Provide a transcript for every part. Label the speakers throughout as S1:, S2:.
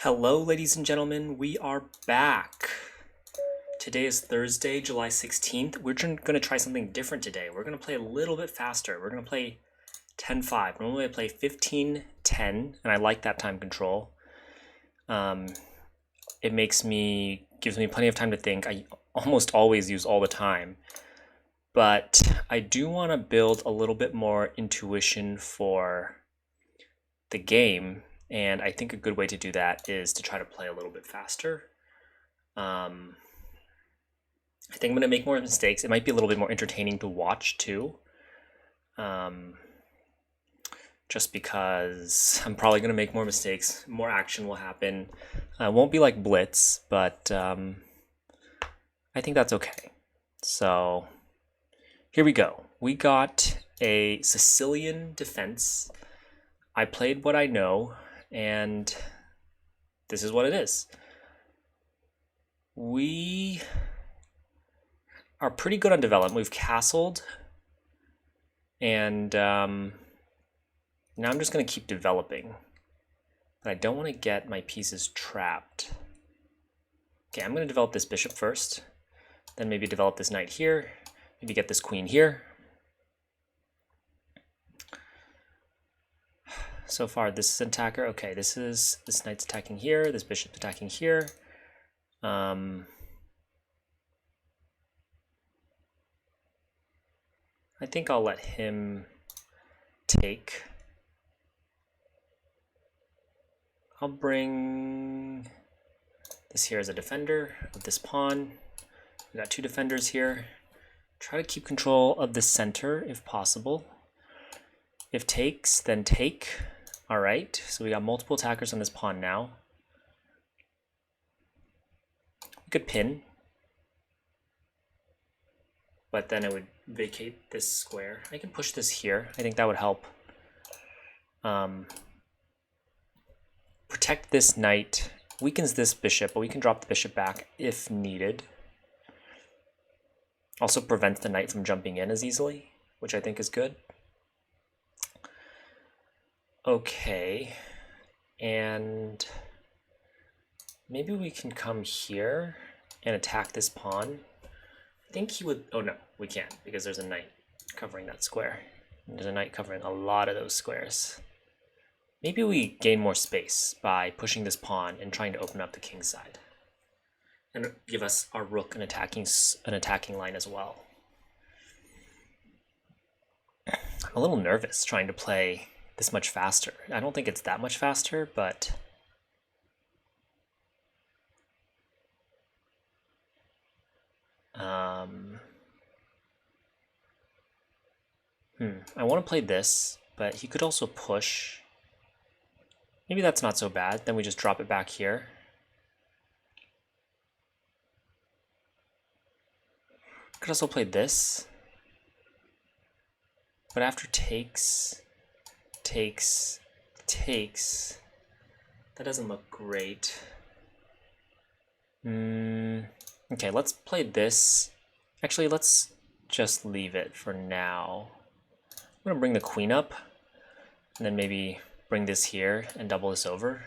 S1: Hello, ladies and gentlemen, we are back. Today is Thursday, July 16th. We're going to try something different today. We're going to play a little bit faster. We're going to play 10-5. Normally I play 15-10, and I like that time control. It gives me plenty of time to think. I almost always use all the time. But I do want to build a little bit more intuition for the game. And I think a good way to do that is to try to play a little bit faster. I think I'm going to make more mistakes. It might be a little bit more entertaining to watch too. Just because I'm probably going to make more mistakes. More action will happen. It won't be like Blitz, but I think that's okay. So here we go. We got a Sicilian Defense. I played what I know, and this is what it is. We are pretty good on development. We've castled, and now I'm just going to keep developing. But I don't want to get my pieces trapped. Okay, I'm going to develop this bishop first, then maybe develop this knight here, maybe get this queen here. So far, this is an attacker. Okay, this knight's attacking here, this bishop's attacking here. I think I'll let him take. I'll bring this here as a defender of this pawn. We got two defenders here. Try to keep control of the center if possible. If takes, then take. All right, so we got multiple attackers on this pawn now. We could pin, but then it would vacate this square. I can push this here. I think that would help. Protect this knight, weakens this bishop, but we can drop the bishop back if needed. Also prevents the knight from jumping in as easily, which I think is good. Okay, and maybe we can come here and attack this pawn. I think he would, oh no, we can't because there's a knight covering that square. And there's a knight covering a lot of those squares. Maybe we gain more space by pushing this pawn and trying to open up the king's side. And give us our rook an attacking line as well. I'm a little nervous trying to play this much faster. I don't think it's that much faster, but I want to play this, but he could also push. Maybe that's not so bad. Then we just drop it back here. Could also play this, but after takes, that doesn't look great. Okay, let's play this. Actually, let's just leave it for now. I'm gonna bring the queen up, and then maybe bring this here and double this over.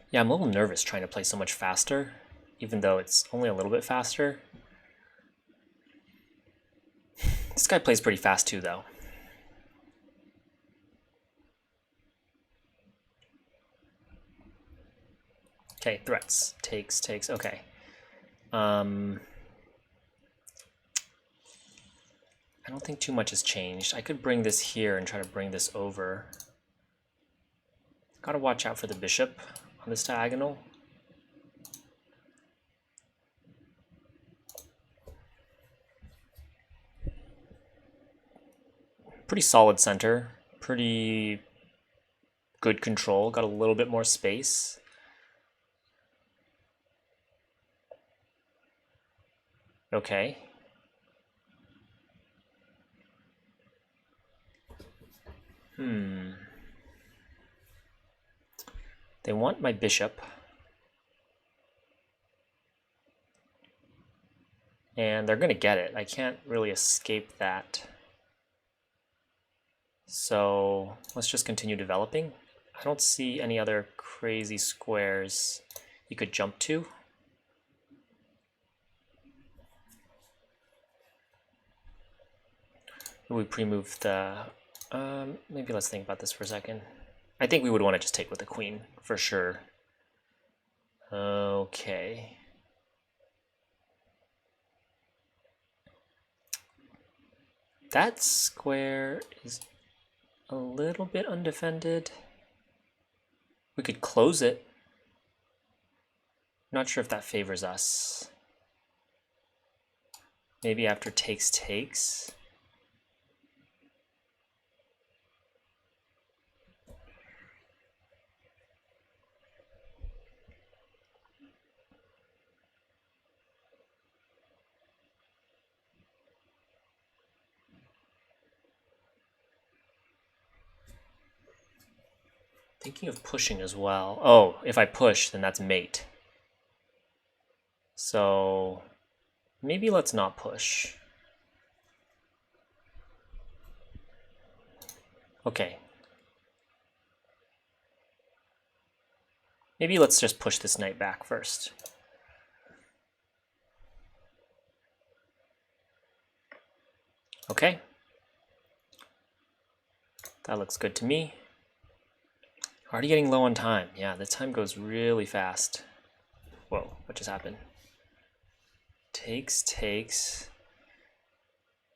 S1: Yeah, I'm a little nervous trying to play so much faster, even though it's only a little bit faster. This guy plays pretty fast too, though. Okay, threats. Takes, okay. I don't think too much has changed. I could bring this here and try to bring this over. Gotta watch out for the bishop on this diagonal. Pretty solid center, pretty good control, got a little bit more space. Okay. They want my bishop. And they're gonna get it. I can't really escape that. So let's just continue developing. I don't see any other crazy squares you could jump to. We pre-move the... maybe let's think about this for a second. I think we would want to just take with the queen, for sure. Okay. That square is a little bit undefended. We could close it. Not sure if that favors us. Maybe after takes takes. Thinking of pushing as well. Oh, if I push, then that's mate. So maybe let's not push. Okay. Maybe let's just push this knight back first. Okay. That looks good to me. Already getting low on time. Yeah, the time goes really fast. Whoa, what just happened? Takes, takes.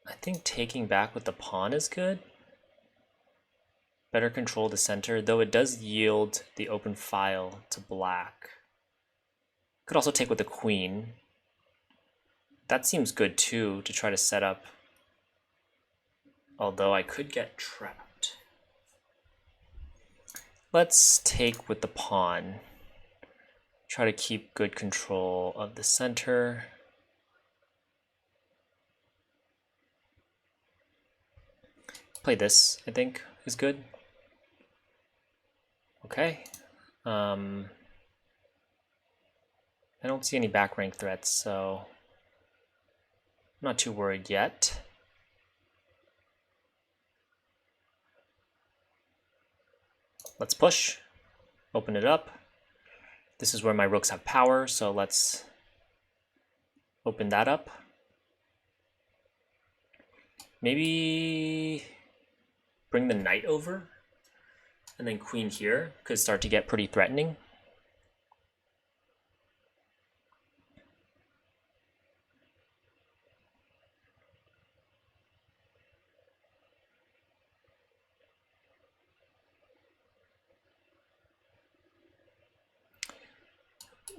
S1: I think taking back with the pawn is good. Better control the center, though it does yield the open file to black. Could also take with the queen. That seems good too, to try to set up. Although I could get trapped. Let's take with the pawn. Try to keep good control of the center. Play this, I think, is good. Okay. I don't see any back rank threats, so I'm not too worried yet. Let's push, open it up. This is where my rooks have power, so let's open that up. Maybe bring the knight over, and then queen here could start to get pretty threatening.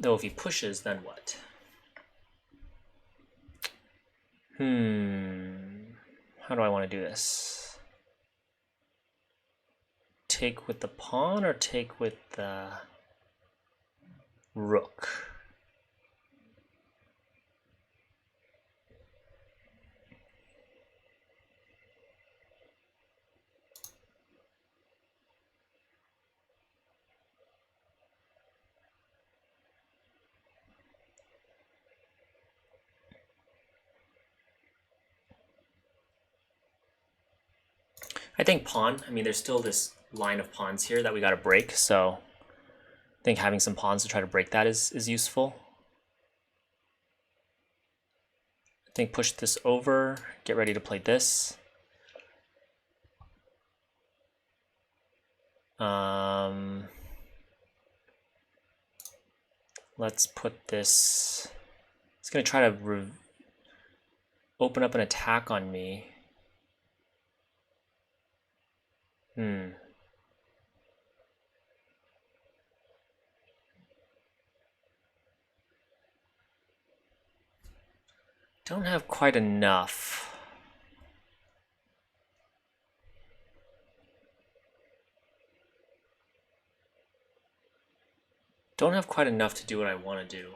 S1: Though if he pushes, then what? How do I want to do this? Take with the pawn or take with the rook? I think pawn. I mean, there's still this line of pawns here that we got to break, so I think having some pawns to try to break that is useful. I think push this over, get ready to play this. Let's put this. It's going to try to open up an attack on me. Don't have quite enough. Don't have quite enough to do what I want to do.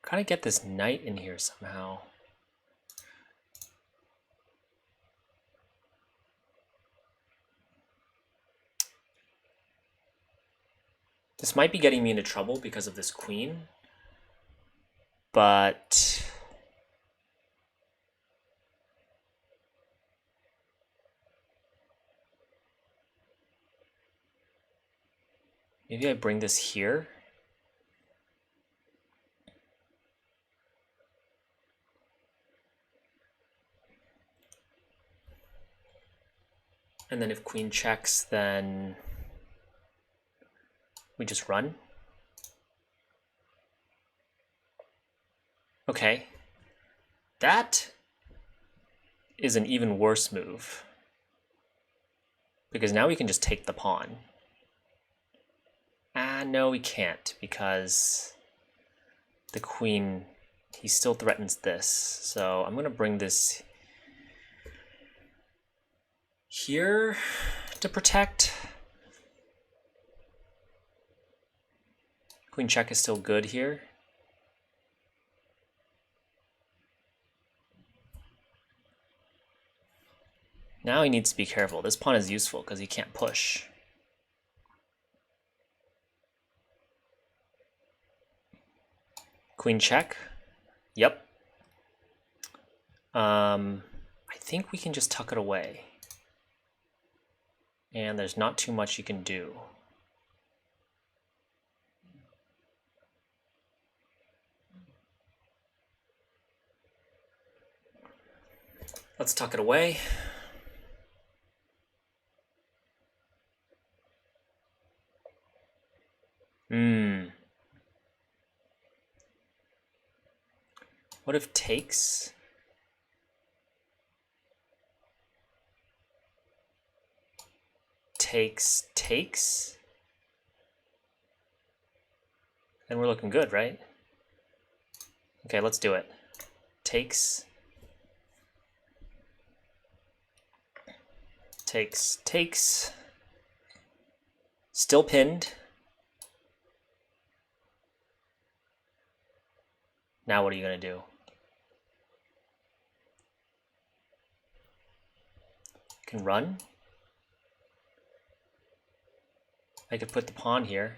S1: Gotta get this knight in here somehow. This might be getting me into trouble because of this queen, but maybe I bring this here. And then if queen checks, then we just run. Okay. That is an even worse move, because now we can just take the pawn. No, we can't, because the queen, he still threatens this. So I'm gonna bring this here to protect. Queen check is still good here. Now he needs to be careful. This pawn is useful because he can't push. Queen check. Yep. I think we can just tuck it away. And there's not too much you can do. Let's tuck it away. What if takes? Takes? And we're looking good, right? Okay, let's do it. Takes. Takes. Still pinned. Now what are you gonna do? You can run. I could put the pawn here.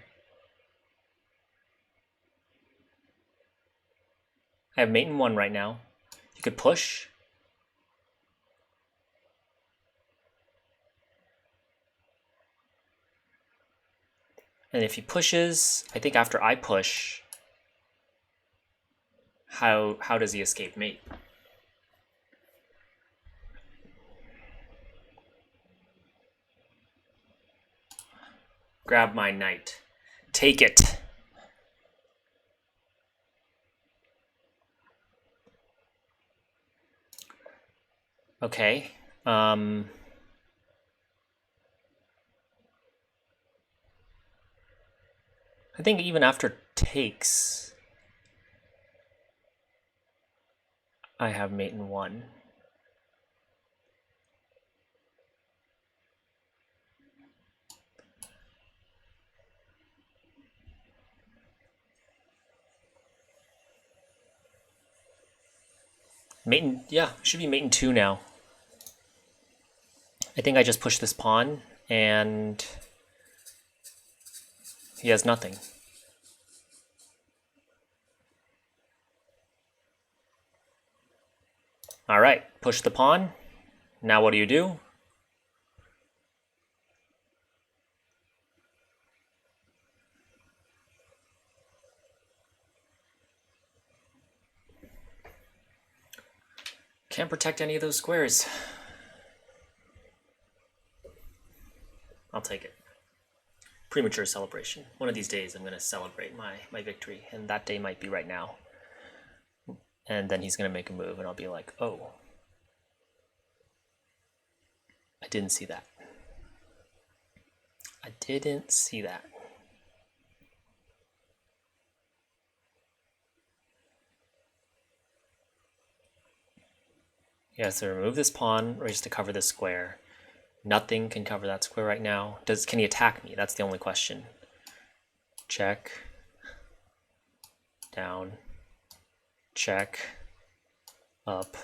S1: I have mate in 1 right now. You could push. And if he pushes, I think after I push, how does he escape mate? Grab my knight. Take it. Okay. I think even after takes, I have mate in 1. Mate in, yeah, should be mate in 2 now. I think I just push this pawn and he has nothing. All right, push the pawn. Now what do? Can't protect any of those squares. I'll take it. Premature celebration. One of these days I'm going to celebrate my victory, and that day might be right now. And then he's going to make a move, and I'll be like, oh, I didn't see that. I didn't see that. He has to remove this pawn, or just to cover this square. Nothing can cover that square right now. Can he attack me? That's the only question. Check. Down. Check. Up.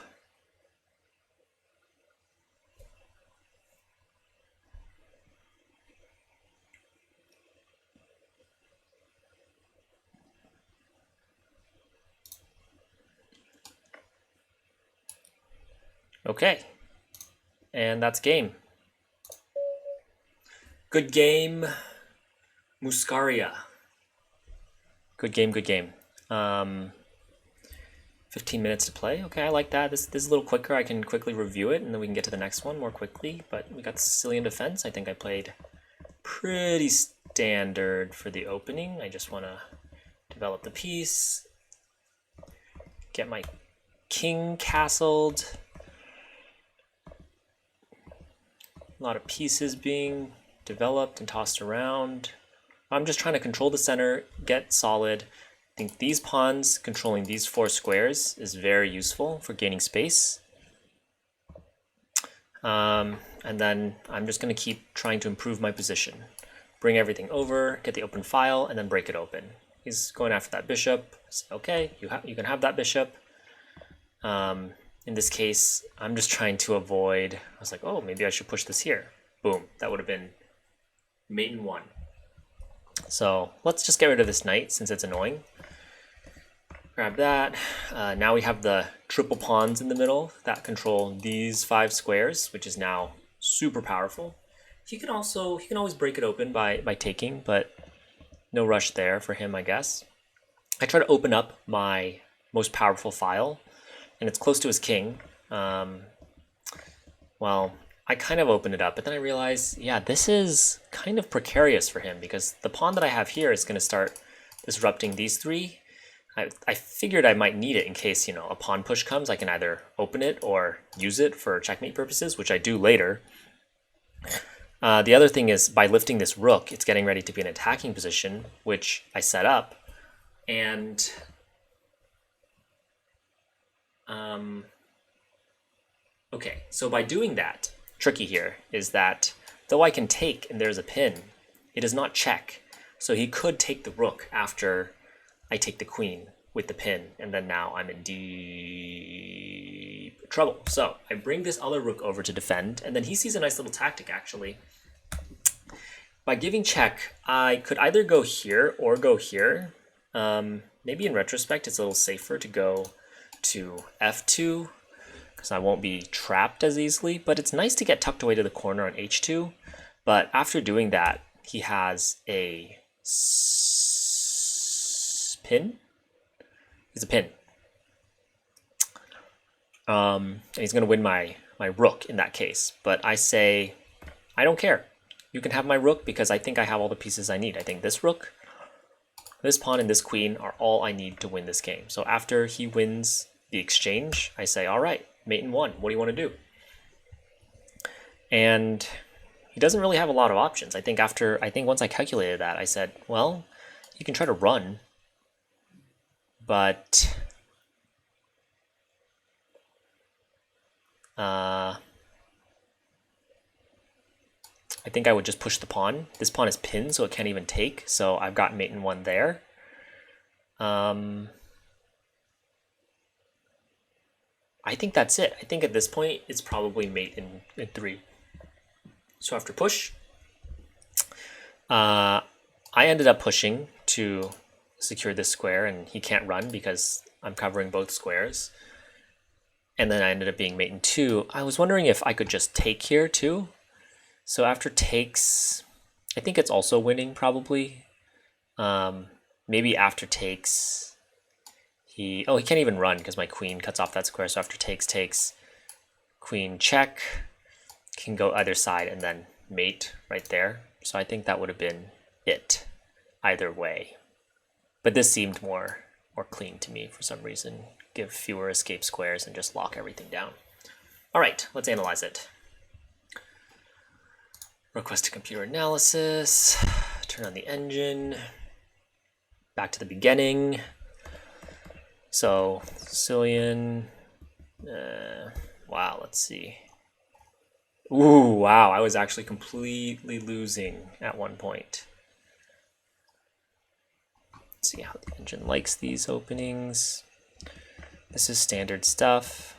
S1: Okay. And that's game. Good game, Muscaria. Good game, good game. 15 minutes to play. Okay, I like that. This is a little quicker. I can quickly review it, and then we can get to the next one more quickly. But we got Sicilian Defense. I think I played pretty standard for the opening. I just want to develop the piece, get my king castled. A lot of pieces being developed and tossed around. I'm just trying to control the center, get solid. I think these pawns controlling these 4 squares is very useful for gaining space. And then I'm just going to keep trying to improve my position. Bring everything over, get the open file, and then break it open. He's going after that bishop. So, okay, you can have that bishop. In this case, I'm just trying to avoid. I was like, oh, maybe I should push this here. Boom, that would have been mate in 1. So let's just get rid of this knight since it's annoying. Grab that. Now we have the triple pawns in the middle that control these 5 squares, which is now super powerful. He can always break it open by taking, but no rush there for him, I guess. I try to open up my most powerful file, and it's close to his king. Well, I kind of opened it up, but then I realized, yeah, this is kind of precarious for him because the pawn that I have here is going to start disrupting these 3. I figured I might need it in case, a pawn push comes. I can either open it or use it for checkmate purposes, which I do later. The other thing is by lifting this rook, it's getting ready to be an attacking position, which I set up. And okay, so by doing that, tricky here is that though I can take and there's a pin, it does not check. So he could take the rook after I take the queen with the pin, and then now I'm in deep trouble. So I bring this other rook over to defend, and then he sees a nice little tactic actually. By giving check, I could either go here or go here. Maybe in retrospect, it's a little safer to go to f2 because I won't be trapped as easily, but it's nice to get tucked away to the corner on h2. But after doing that, he has a pin. He's a pin. And he's going to win my rook in that case. But I say, I don't care. You can have my rook because I think I have all the pieces I need. I think this rook, this pawn, and this queen are all I need to win this game. So after he wins the exchange, I say, all right, mate in 1. What do you want to do? And he doesn't really have a lot of options. I think once I calculated that, I said, well, you can try to run, but I think I would just push the pawn. This pawn is pinned, so it can't even take. So I've got mate in 1 there. I think that's it. I think at this point, it's probably mate in 3. So after push, I ended up pushing to secure this square, and he can't run because I'm covering both squares. And then I ended up being mate in 2. I was wondering if I could just take here too. So after takes, I think it's also winning probably. Maybe after takes, he can't even run because my queen cuts off that square. So after takes, queen check, can go either side and then mate right there. So I think that would have been it either way. But this seemed more clean to me for some reason. Give fewer escape squares and just lock everything down. All right, let's analyze it. Request a computer analysis, turn on the engine, back to the beginning. So Sicilian, wow, let's see. Ooh, wow, I was actually completely losing at one point. Let's see how the engine likes these openings. This is standard stuff.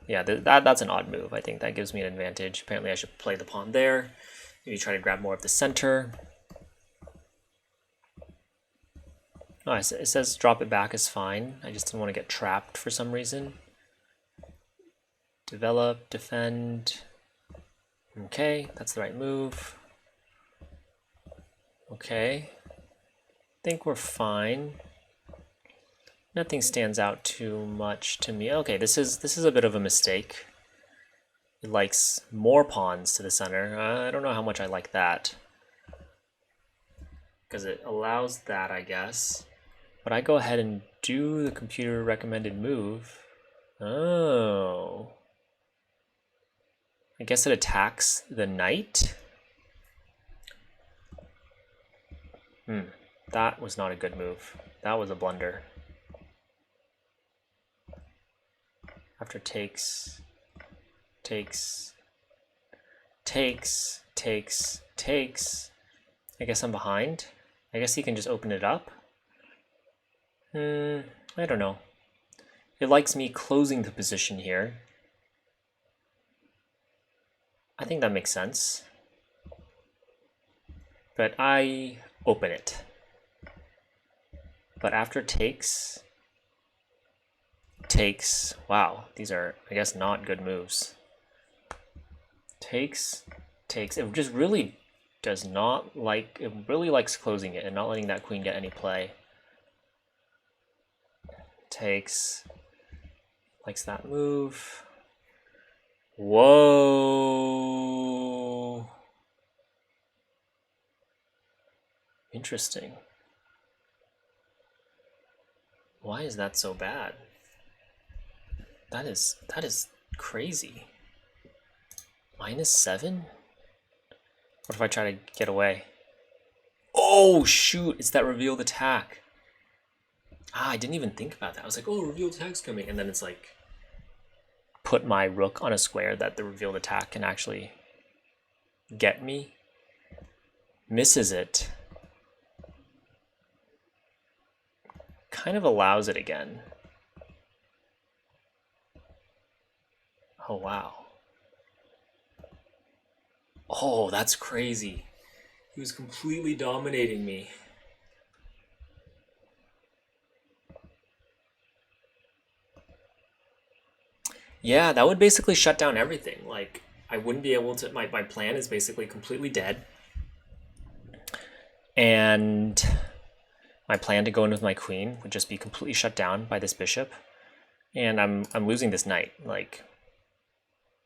S1: Yeah, that's an odd move. I think that gives me an advantage. Apparently I should play the pawn there. Maybe try to grab more of the center. Oh, it says drop it back is fine. I just didn't want to get trapped for some reason. Develop, defend. Okay, that's the right move. Okay. I think we're fine. Nothing stands out too much to me. Okay, this is a bit of a mistake. It likes more pawns to the center. I don't know how much I like that. Because it allows that, I guess. But I go ahead and do the computer recommended move. Oh. I guess it attacks the knight? That was not a good move. That was a blunder. After takes, takes, takes, takes, takes. I guess I'm behind. I guess he can just open it up. I don't know. It likes me closing the position here. I think that makes sense. But I open it. But after takes, wow, these are, I guess, not good moves. Takes, it just really does not like, it really likes closing it and not letting that queen get any play. Takes, likes that move. Whoa. Interesting. Why is that so bad? That is crazy. -7? What if I try to get away? Oh shoot, it's that revealed attack. I didn't even think about that. I was like, oh, revealed attack's coming, and then it's like put my rook on a square that the revealed attack can actually get me. Misses it. Kind of allows it again. Oh, wow. Oh, that's crazy. He was completely dominating me. Yeah, that would basically shut down everything. Like, I wouldn't be able to, my plan is basically completely dead. And my plan to go in with my queen would just be completely shut down by this bishop. And I'm losing this knight. Like,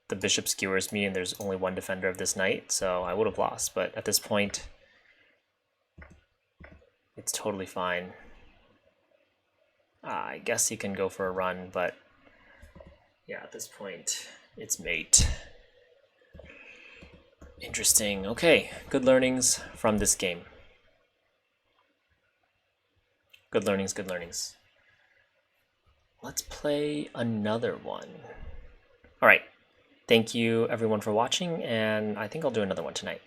S1: the bishop skewers me and there's only one defender of this knight, so I would have lost. But at this point, it's totally fine. I guess he can go for a run, but yeah, at this point, it's mate. Interesting. Okay, good learnings from this game. Good learnings, good learnings. Let's play another one. All right. Thank you everyone for watching, and I think I'll do another one tonight.